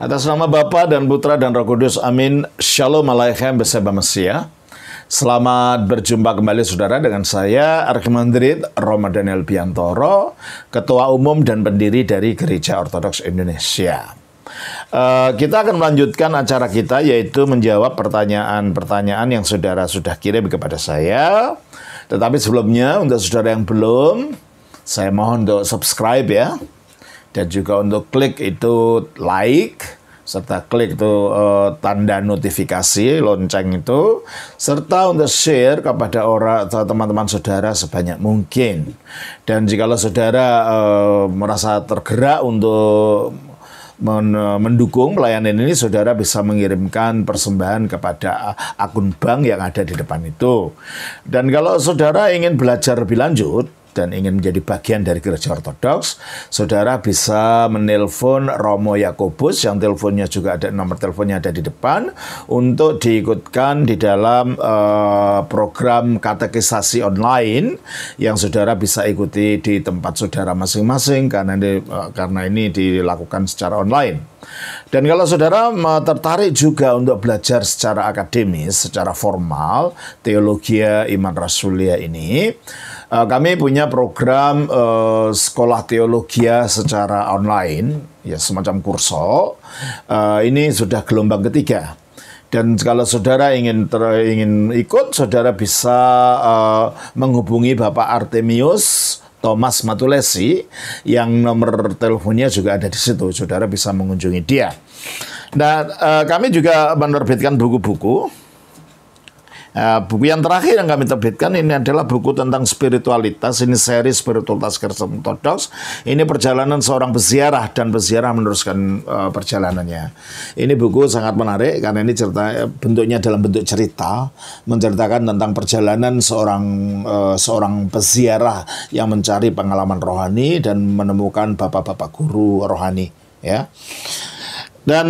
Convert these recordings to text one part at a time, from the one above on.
Atas nama Bapa dan Putra dan Roh Kudus, amin. Shalom Aleichem bersama Mesia. Selamat berjumpa kembali saudara dengan saya, Archimandrit Roma Daniel Biantoro, Ketua Umum dan Pendiri dari Gereja Ortodoks Indonesia. Kita akan melanjutkan acara kita, yaitu menjawab pertanyaan-pertanyaan yang saudara sudah kirim kepada saya. Tetapi sebelumnya, untuk saudara yang belum, saya mohon untuk subscribe ya. Dan juga untuk klik itu like, serta klik itu tanda notifikasi, lonceng itu, serta untuk share kepada teman-teman saudara sebanyak mungkin. Dan jikalau saudara merasa tergerak untuk mendukung pelayanan ini, saudara bisa mengirimkan persembahan kepada akun bank yang ada di depan itu. Dan kalau saudara ingin belajar lebih lanjut dan ingin menjadi bagian dari Gereja Ortodoks, saudara bisa menelpon Romo Yakobus, yang teleponnya juga ada, nomor teleponnya ada di depan, untuk diikutkan di dalam program katekisasi online yang saudara bisa ikuti di tempat saudara masing-masing, karena ini dilakukan secara online. Dan kalau saudara tertarik juga untuk belajar secara akademis, secara formal, Teologia Iman Rasulia ini, kami punya program sekolah teologia secara online, ya semacam kurso. Ini sudah gelombang ketiga. Dan kalau saudara ingin ikut, saudara bisa menghubungi Bapak Artemius Thomas Matulesi, yang nomor teleponnya juga ada di situ. Saudara bisa mengunjungi dia. Nah, kami juga menerbitkan buku-buku. Buku yang terakhir yang kami terbitkan ini adalah buku tentang spiritualitas. Ini seri Spiritualitas Kristen Ortodoks. Ini perjalanan seorang peziarah, dan peziarah meneruskan perjalanannya. Ini buku sangat menarik karena ini bentuknya dalam bentuk cerita, menceritakan tentang perjalanan seorang peziarah yang mencari pengalaman rohani dan menemukan bapak-bapak guru rohani, ya. Dan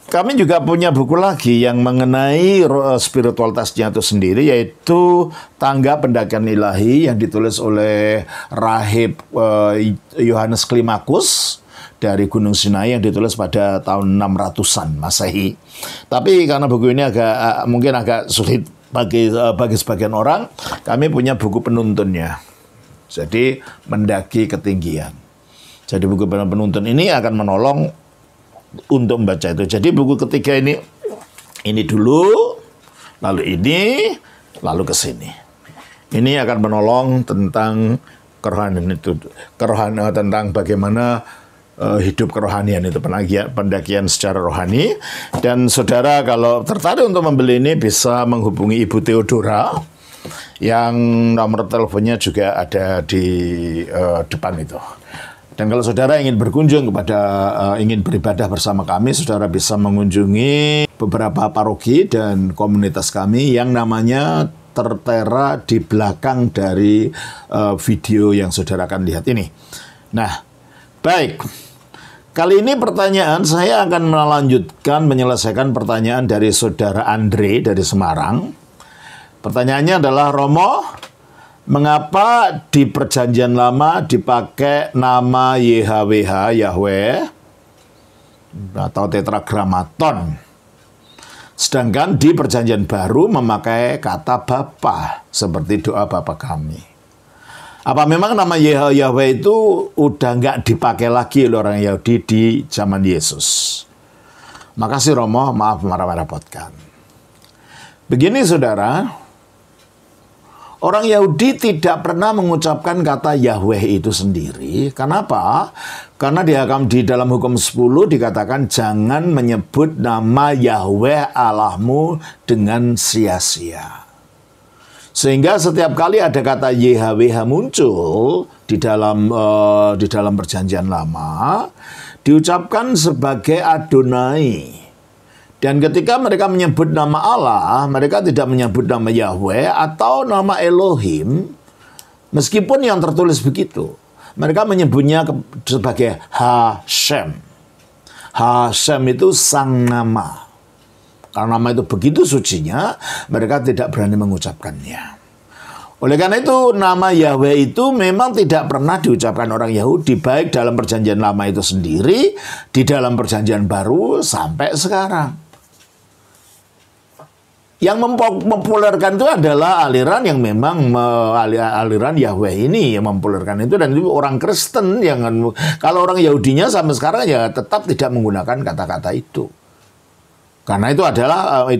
kami juga punya buku lagi yang mengenai spiritualitasnya itu sendiri, yaitu Tangga Pendakian Ilahi, yang ditulis oleh Rahib Yohanes Klimakus dari Gunung Sinai, yang ditulis pada tahun 600-an Masehi. Tapi karena buku ini mungkin agak sulit bagi sebagian orang, kami punya buku penuntunnya. Jadi Mendaki Ketinggian. Jadi buku penuntun ini akan menolong untuk membaca itu. Jadi buku ketiga ini dulu, lalu ini, lalu ke sini. Ini akan menolong tentang kerohanian itu, tentang bagaimana hidup kerohanian itu, pendakian secara rohani. Dan saudara kalau tertarik untuk membeli ini bisa menghubungi Ibu Theodora, yang nomor teleponnya juga ada di depan itu. Dan kalau saudara ingin berkunjung ingin beribadah bersama kami, saudara bisa mengunjungi beberapa paroki dan komunitas kami yang namanya tertera di belakang dari video yang saudara akan lihat ini. Nah, baik. Kali ini saya akan menyelesaikan pertanyaan dari saudara Andre dari Semarang. Pertanyaannya adalah, Romo, mengapa di Perjanjian Lama dipakai nama YHWH, Yahweh, atau Tetragrammaton, sedangkan di Perjanjian Baru memakai kata Bapa, seperti doa Bapa kami? Apa memang nama Yahweh itu udah nggak dipakai lagi oleh orang Yahudi di zaman Yesus? Makasih Romo, maaf merepotkan. Begini saudara, orang Yahudi tidak pernah mengucapkan kata Yahweh itu sendiri. Kenapa? Karena di dalam Hukum 10 dikatakan jangan menyebut nama Yahweh Allahmu dengan sia-sia. Sehingga setiap kali ada kata YHWH muncul di dalam Perjanjian Lama, diucapkan sebagai Adonai. Dan ketika mereka menyebut nama Allah, mereka tidak menyebut nama Yahweh atau nama Elohim, meskipun yang tertulis begitu. Mereka menyebutnya sebagai Hashem. Hashem itu sang nama. Karena nama itu begitu sucinya, mereka tidak berani mengucapkannya. Oleh karena itu nama Yahweh itu memang tidak pernah diucapkan orang Yahudi, baik dalam perjanjian lama itu sendiri, di dalam perjanjian baru sampai sekarang. Yang mempopulerkan itu adalah aliran yang memang aliran Yahweh ini yang mempopulerkan itu, dan itu orang Kristen yang kalau orang Yahudinya sampai sekarang ya tetap tidak menggunakan kata-kata itu. Karena itu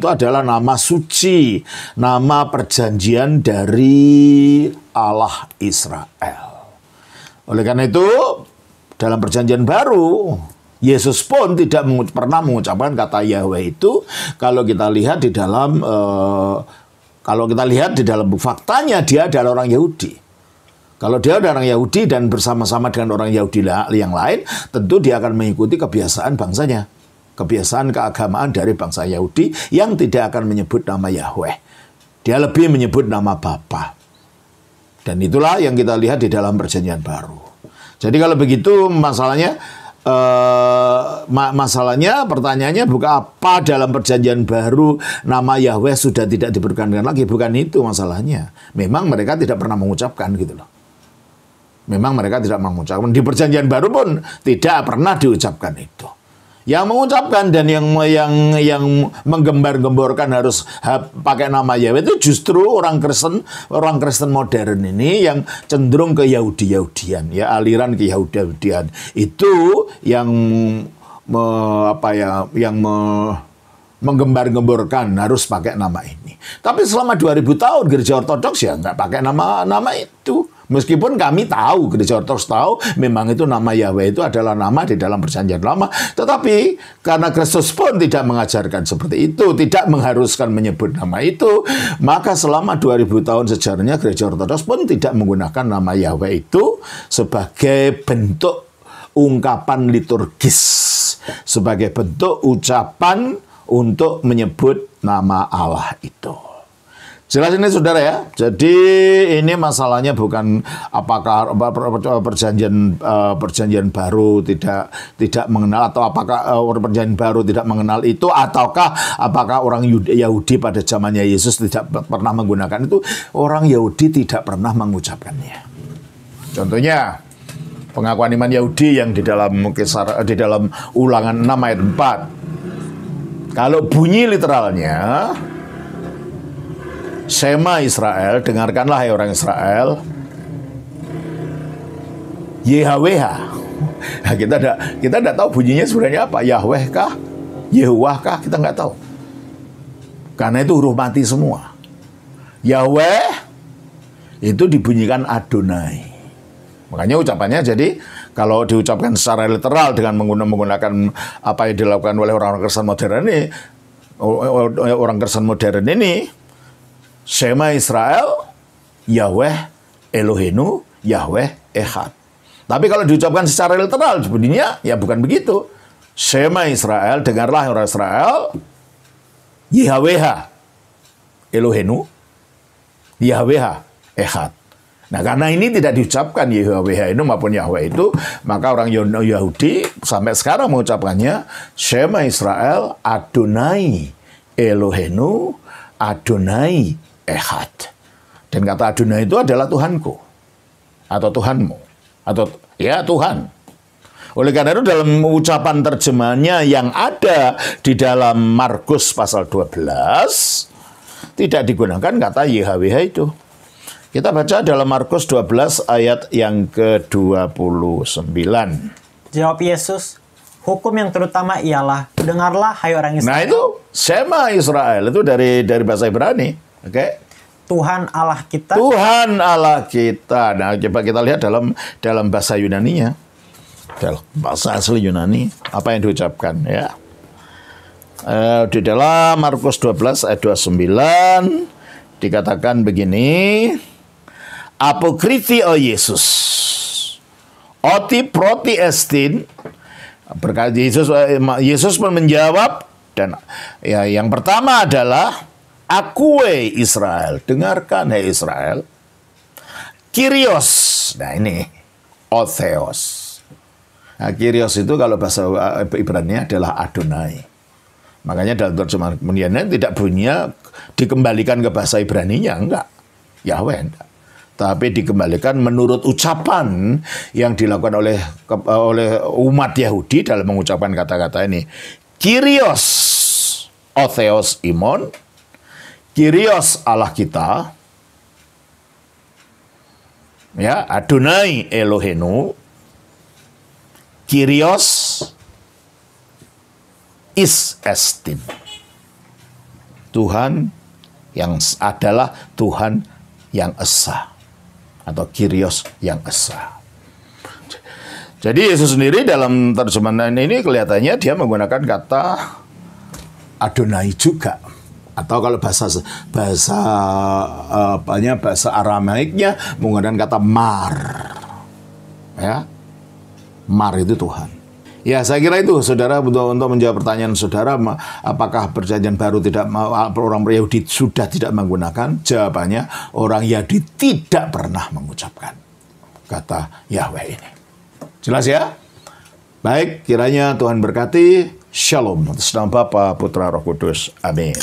adalah nama suci, nama perjanjian dari Allah Israel. Oleh karena itu, dalam perjanjian baru, Yesus pun tidak pernah mengucapkan kata Yahweh itu. Kalau kita lihat di dalam faktanya, dia adalah orang Yahudi. Kalau dia adalah orang Yahudi dan bersama-sama dengan orang Yahudi yang lain, tentu dia akan mengikuti kebiasaan bangsanya. Kebiasaan keagamaan dari bangsa Yahudi yang tidak akan menyebut nama Yahweh. Dia lebih menyebut nama Bapa. Dan itulah yang kita lihat di dalam perjanjian baru. Jadi kalau begitu masalahnya pertanyaannya bukan apa dalam perjanjian baru nama Yahweh sudah tidak diperkenankan lagi. Bukan itu masalahnya. Memang mereka tidak pernah mengucapkan gitu loh. Memang mereka tidak mengucapkan. Di perjanjian baru pun tidak pernah diucapkan itu. Yang mengucapkan dan yang menggembar-gemborkan harus pakai nama Yahweh itu justru orang Kristen modern ini yang cenderung ke Yahudi-Yahudian, ya, aliran ke Yahudi-Yahudian. Itu yang menggembar-gemborkan harus pakai nama ini. Tapi selama 2000 tahun gereja ortodoks ya nggak pakai nama itu. Meskipun kami tahu, gereja ortodoks tahu, memang itu nama Yahweh itu adalah nama di dalam perjanjian lama. Tetapi karena Kristus pun tidak mengajarkan seperti itu, tidak mengharuskan menyebut nama itu, maka selama 2000 tahun sejarahnya gereja ortodoks pun tidak menggunakan nama Yahweh itu sebagai bentuk ungkapan liturgis, sebagai bentuk ucapan untuk menyebut nama Allah itu. Jelas ini saudara ya. Jadi ini masalahnya bukan apakah perjanjian baru tidak mengenal, atau apakah perjanjian baru tidak mengenal itu, ataukah apakah orang Yahudi pada zamannya Yesus tidak pernah menggunakan itu. Orang Yahudi tidak pernah mengucapkannya. Contohnya pengakuan iman Yahudi yang di dalam Ulangan 6 ayat 4. Kalau bunyi literalnya, Shema Israel, dengarkanlah hai orang Israel, YHWH. Nah, kita tidak tahu bunyinya sebenarnya apa, Yahweh kah, Yehuwah kah, kita nggak tahu. Karena itu huruf mati semua. Yahweh itu dibunyikan Adonai. Makanya ucapannya jadi kalau diucapkan secara literal dengan menggunakan apa yang dilakukan oleh orang-orang Kristen modern ini, Shema Israel, Yahweh Eloheinu, Yahweh Echad. Tapi kalau diucapkan secara literal, sebenarnya ya bukan begitu. Shema Israel, dengarlah orang Israel, YHWH Eloheinu, Yahweh Echad. Nah, karena ini tidak diucapkan YHWH itu maupun Yahweh itu, maka orang Yahudi sampai sekarang mengucapkannya Shema Israel, Adonai Eloheinu, Adonai Echad. Dan kata Adonai itu adalah Tuhanku atau Tuhanmu atau ya Tuhan. Oleh karena itu dalam ucapan terjemahannya yang ada di dalam Markus pasal 12 tidak digunakan kata YHWH itu. Kita baca dalam Markus 12 ayat yang ke-29. Jawab Yesus, hukum yang terutama ialah, dengarlah hai orang Israel. Nah itu Shema Israel itu dari bahasa Ibrani. Oke. Tuhan Allah kita. Tuhan Allah kita. Nah, coba kita lihat dalam bahasa Yunaninya. Dalam bahasa asli Yunani apa yang diucapkan ya. Di dalam Markus 12 ayat 29 dikatakan begini. Apokriti o Yesus. Oti proti estin. Berkata Yesus pun menjawab, dan ya, yang pertama adalah Akue Israel, dengarkan hai Israel. Kyrios, nah ini Otheos. Nah, Kyrios itu kalau bahasa Ibrani adalah Adonai. Makanya dalam terjemahan kemudiannya tidak bunyinya dikembalikan ke bahasa Ibraninya, enggak. Yahweh enggak. tapi dikembalikan menurut ucapan yang dilakukan oleh umat Yahudi dalam mengucapkan kata-kata ini. Kyrios o Theos imon, Kyrios Allah kita, ya, Adonai Elohenu, Kyrios is estin. Tuhan yang adalah Tuhan yang esa, atau Kyrios yang esa. Jadi Yesus sendiri dalam terjemahan ini kelihatannya dia menggunakan kata Adonai juga, atau kalau bahasa Aramaiknya menggunakan kata Mar, ya, Mar itu Tuhan. Ya, saya kira itu, saudara, untuk menjawab pertanyaan saudara, apakah perjanjian baru orang Yahudi sudah tidak menggunakan? Jawabannya, orang Yahudi tidak pernah mengucapkan kata Yahweh ini. Jelas ya? Baik, kiranya Tuhan berkati. Shalom. Atas nama Bapa, Putra, Roh Kudus. Amin.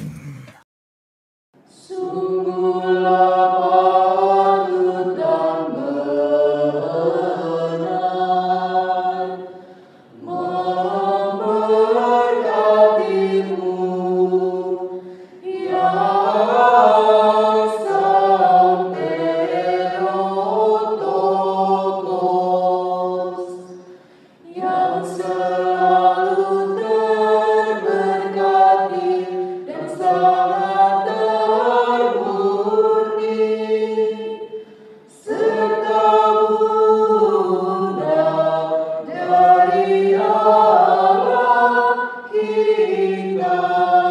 Kita